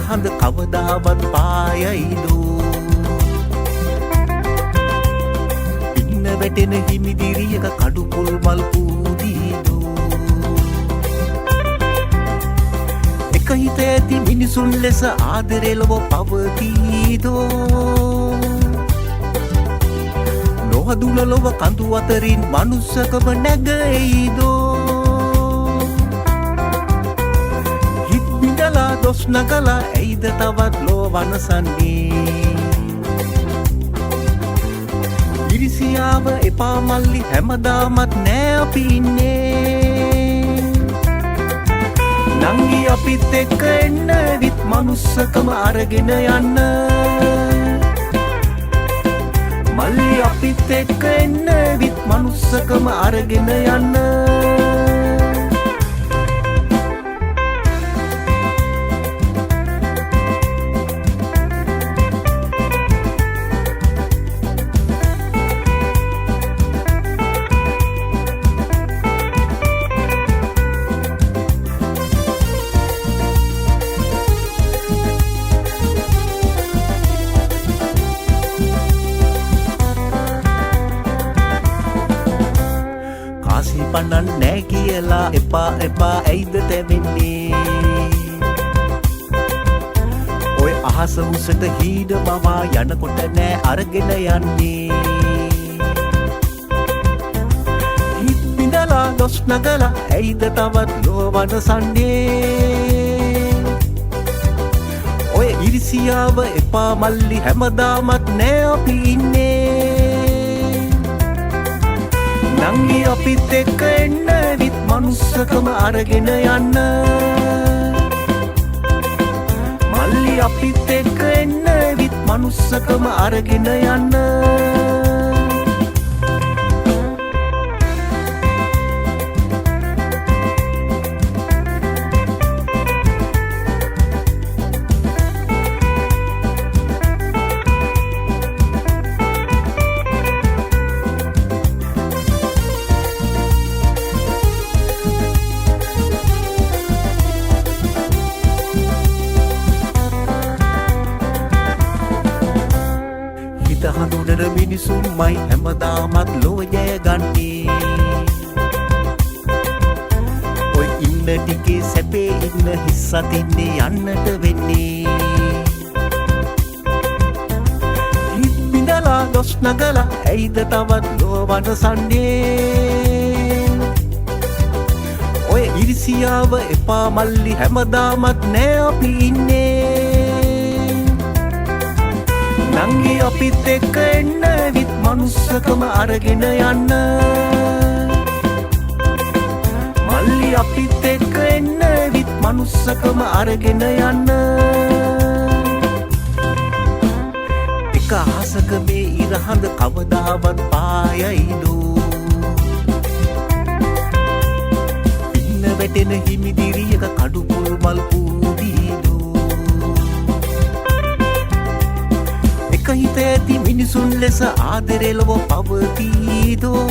ඉරහඳ කවදාවත් පායයිදෝ ඉන්න වැටෙන හිමිදිරියක කඩුපොල් මල් පූදීදෝ එක හිත ඇති මිනිසුන් ලෙස ආදරෙලව පවතීදෝ නොහදුනලොව කඳු අතරින් මනුස්සකම නැගෙයිදෝ දොස් නගලා ඇයිද තවත් ලෝ වනසන්නේ ඉරිසියාව එපා මල්ලි හැමදාමත් නෑ අපි ඉන්නේ නංගි අපිත් එක්ක එන්න විත් මනුස්සකම අරගෙන යන්න මල්ලි අපිත් එක්ක එන්න විත් මනුස්සකම අරගෙන යන්න පන්නන් නෑ කියලා එපා එපා ඇයිද තැවෙන්නේ ඔය අහස උසට හීඩ මවා යනකොට නෑ අරගෙන යන්නේ හිත් බිඳලා දොස් නගලා ඇයිද තවත් ලෝ වනසන්නේ ඔය ඉරිසියාව එපා මල්ලි හැමදාමත් නෑ අපි ඉන්නේ නංගි අපිත් එක්ක එන්න විත් මනුස්සකම අරගෙන යන්න මල්ලි අපිත් එක්ක එන්න විත් මනුස්සකම අරගෙන යන්න හඳුනන මිනිසුන්මයි හැමදාමත් ලොව ජයගන්නේ ඔය ඉන්න ටිකේ සැපේ ඉන්න හිස් අතින්නේ යන්නට වෙන්නේ හිත් බිඳලා දොස් නගලා ඇයිද තවත් ලොව වනසන්නේ ඔය ඉරිසියාව එපා මල්ලි හැමදාමත් නෑ අපි ඉන්නේ නංගි අපිත් එක්ක එන්න විත් මනුස්සකම අරගෙන යන්න මල්ලි අපිත් එක්ක එන්න විත් මනුස්සකම අරගෙන යන්න එක අහසක මේ ඉරහඳ කවදාවත් පායයිදෝ ඉන්න වැටෙන හිමිදිරියක කඩුපොල් මල් පූදීදෝ එක හිත ඇති මිනිසුන් ලෙස ආදරෙලව පවතීදෝ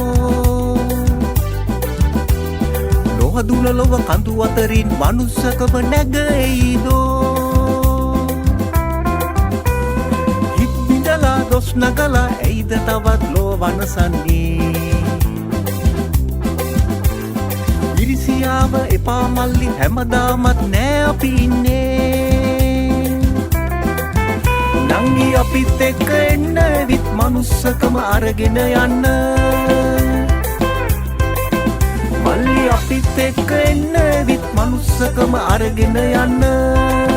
නොහදුනලොව කඳු අතරින් මනුස්සකම නැගෙයිදෝ හිත් බිඳලා දොස් නගලා ඇයිද තවත් ලෝ වනසන්නේ ඉරිසියාව එපා මල්ලි හැමදාමත් නෑ අපි ඉන්නේ නංගි අපිත් එක්ක එන්න විත් මනුස්සකම අරගෙන යන්න මල්ලි අපිත් එක්ක එන්න විත් මනුස්සකම අරගෙන යන්න